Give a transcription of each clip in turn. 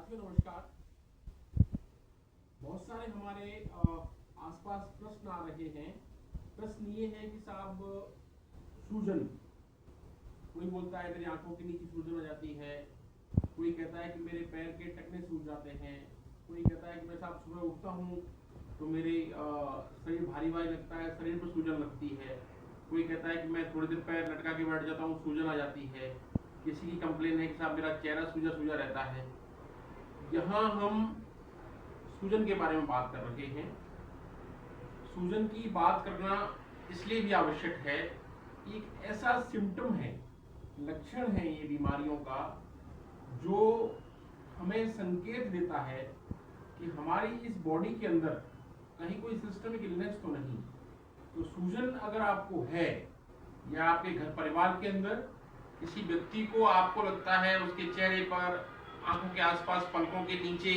साथियों नमस्कार। बहुत सारे हमारे आसपास प्रश्न आ रहे हैं। प्रश्न ये है कि साहब सूजन, कोई बोलता है मेरी आंखों के नीचे सूजन हो जाती है, कोई कहता है कि मेरे पैर के टखने सूज जाते हैं, कोई कहता है कि मैं साहब सुबह उठता हूँ तो मेरे शरीर भारी भारी लगता है, शरीर पर सूजन लगती है, कोई कहता है कि मैं थोड़ी देर पैर लटका के बैठ जाता हूँ सूजन आ जाती है, किसी की कंप्लेन है कि साहब मेरा चेहरा सूजा सूजा रहता है। यहाँ हम सूजन के बारे में बात कर रहे हैं। सूजन की बात करना इसलिए भी आवश्यक है, एक ऐसा सिम्टम है, लक्षण है ये बीमारियों का जो हमें संकेत देता है कि हमारी इस बॉडी के अंदर कहीं कोई सिस्टमिक इलनेस तो नहीं। तो सूजन अगर आपको है या आपके घर परिवार के अंदर किसी व्यक्ति को आपको लगता है उसके चेहरे पर, आंखों के आसपास, पलकों के नीचे,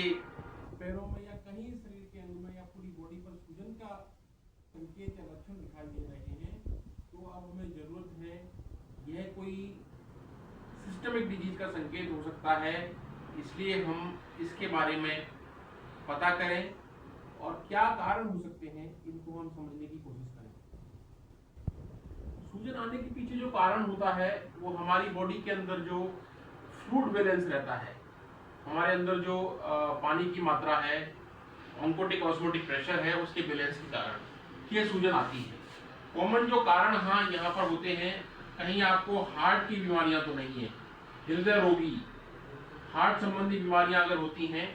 पैरों में या कहीं शरीर के अंग में या पूरी बॉडी पर सूजन का संकेत या लक्षण दिखाई दे रहे हैं, तो अब हमें जरूरत है, यह कोई सिस्टमिक डिजीज का संकेत हो सकता है। इसलिए हम इसके बारे में पता करें और क्या कारण हो सकते हैं इनको हम समझने की कोशिश करें। सूजन आने के पीछे जो कारण होता है वो हमारी बॉडी के अंदर जो फ्लूइड बैलेंस रहता है, हमारे अंदर जो पानी की मात्रा है, ऑन्कोटिक ऑस्मोटिक प्रेशर है, उसके बैलेंस के कारण ये सूजन आती है। कॉमन जो कारण यहाँ पर होते हैं, कहीं आपको हार्ट की बीमारियां तो नहीं है, हृदय रोगी, हार्ट संबंधी बीमारियां अगर होती हैं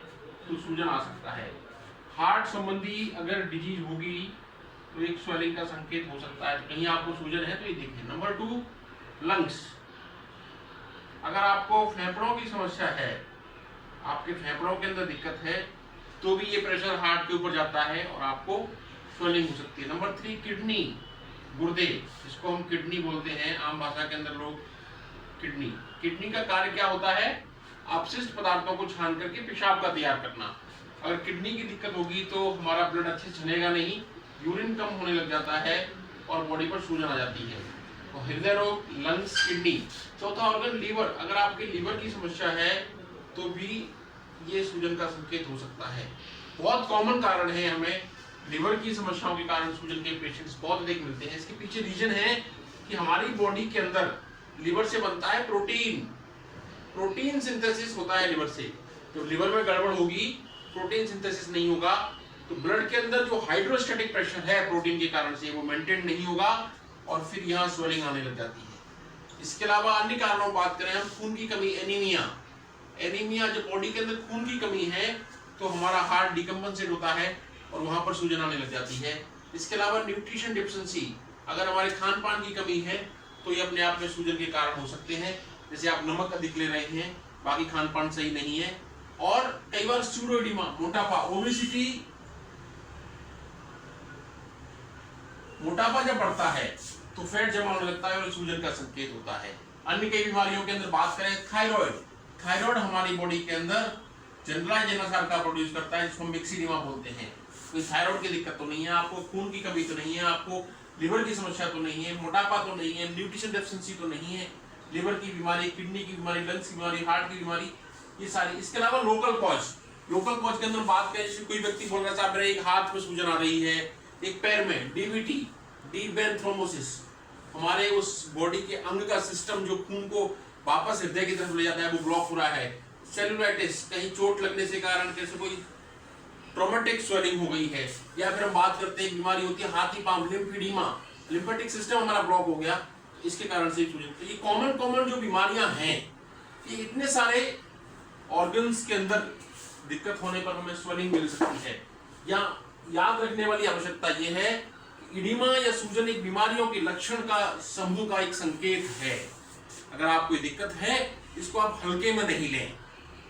तो सूजन आ सकता है। हार्ट संबंधी अगर डिजीज होगी तो एक स्वेलिंग का संकेत हो सकता है, तो कहीं आपको सूजन है तो ये देखिए। नंबर 2, लंग्स, अगर आपको फेफड़ों की समस्या है, आपके फेफड़ों के अंदर दिक्कत है, तो भी ये प्रेशर हार्ट के ऊपर जाता है और आपको स्वेलिंग हो सकती है। नंबर 3, किडनी, गुर्दे, जिसको हम किडनी बोलते हैं आम भाषा के अंदर लोग, किडनी। किडनी का कार्य क्या होता है? अपशिष्ट पदार्थों को छान करके पेशाब का तैयार करना। अगर किडनी की दिक्कत होगी तो हमारा ब्लड अच्छे से चलेगा नहीं, यूरिन कम होने लग जाता है और बॉडी पर सूजन आ जाती है। तो हृदय रोग, लंग्स, किडनी। चौथा ऑर्गन लीवर, अगर आपके लीवर की समस्या है तो भी ये सूजन का संकेत हो सकता है। बहुत कॉमन कारण है, हमें लिवर की समस्याओं के कारण सूजन के पेशेंट्स बहुत अधिक मिलते हैं। इसके पीछे रीजन है कि हमारी बॉडी के अंदर लिवर से बनता है प्रोटीन सिंथेसिस होता है लिवर से। तो लिवर में गड़बड़ होगी, प्रोटीन सिंथेसिस नहीं होगा, तो ब्लड के अंदर जो हाइड्रोस्टैटिक प्रेशर है प्रोटीन के कारण से वो मेंटेन नहीं होगा और फिर यहाँ स्वेलिंग आने लग जाती है। इसके अलावा अन्य कारणों की बात करें हम, खून की कमी, एनीमिया, जब बॉडी के अंदर खून की कमी है तो हमारा हार्ट डिकम्पनसेट होता है और वहां पर सूजन आने लग जाती है। इसके अलावा न्यूट्रिशन डिफिशिएंसी, अगर हमारे खान पान की कमी है तो ये अपने आप में सूजन के कारण हो सकते हैं। जैसे आप नमक अधिक ले रहे हैं, बाकी खान पान सही नहीं है, और कई बार स्यूडोएडिमा, मोटापा, ओबेसिटी, मोटापा जब बढ़ता है तो फैट जमा होने लगता है और सूजन का संकेत होता है। अन्य कई बीमारियों के अंदर बात करें, थायराइड हमारी बॉडी के अंदर जनरलाइज एनासार का प्रोड्यूस करता है, जिसको मिक्सिडिमा बोलते हैं। कोई थायराइड की दिक्कत तो नहीं है, आपको खून की कमी तो नहीं है, आपको लिवर की समस्या तो नहीं है, मोटापा तो नहीं है, न्यूट्रिशन डेफिशिएंसी तो नहीं है, लिवर की बीमारी, किडनी की बीमारी, लंग्स की बीमारी, हार्ट की बीमारी, ये सारी। इसके अलावा लोकल कॉज के अंदर बात करें, जैसे कोई व्यक्ति बोल रहा था मेरे एक हाथ में सूजन आ रही है, एक पैर में, डीवीटी, डीप वेन थ्रोम्बोसिस, हमारे उस बॉडी के अंग का सिस्टम जो खून को वापस हृदय की तरफ ले जाता है वो ब्लॉक हो रहा है। सेलुलाइटिस, कहीं चोट लगने से कारण कैसे कोई ट्रॉमेटिक स्वेलिंग हो गई है, या फिर हम बात करते हैं बीमारी होती है हाथी पांव, लिम्फेडिमा, लिम्फेटिक सिस्टम हमारा ब्लॉक हो गया, इसके कारण से सूजन। तो ये कॉमन जो बीमारियां हैं, ये इतने सारे ऑर्गन्स के अंदर दिक्कत होने पर हमें स्वेलिंग मिल सकती है। या याद रखने वाली आवश्यकता यह है कि इडिमा या सूजन एक बीमारियों के लक्षण का समूह का एक संकेत है। अगर आप कोई दिक्कत है, इसको आप हल्के में नहीं लें।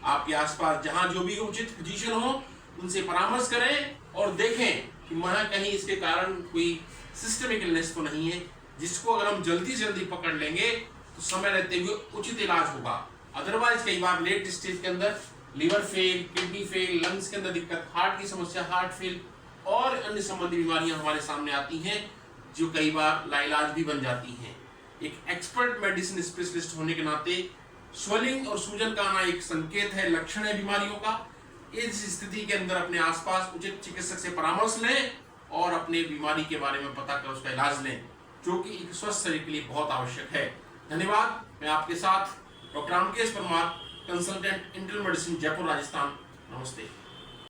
आपके आसपास जहां जो भी उचित फिजिशियन हो उनसे परामर्श करें और देखें कि वहां कहीं इसके कारण कोई सिस्टमिक इलनेस तो नहीं है, जिसको अगर हम जल्दी से जल्दी पकड़ लेंगे तो समय रहते हुए उचित इलाज होगा। अदरवाइज कई बार लेट स्टेज के अंदर liver fail, kidney fail, lungs के अंदर दिक्कत, हार्ट की समस्या, हार्ट फेल और अन्य संबंधी बीमारियां हमारे सामने आती हैं, जो कई बार लाइलाज भी बन जाती हैं। एक एक्सपर्ट मेडिसिन स्पेशलिस्ट होने के नाते स्वेलिंग और सूजन का आना एक संकेत है, लक्षण है बीमारियों का। इस स्थिति के अंदर अपने आसपास उचित चिकित्सक से परामर्श लें और अपने बीमारी के बारे में पता कर उसका इलाज लें, जो कि एक स्वस्थ शरीर के लिए बहुत आवश्यक है। धन्यवाद। मैं आपके साथ doctor Ramkesh Parmar, consultant internal medicine, Jaipur, Rajasthan. नमस्ते।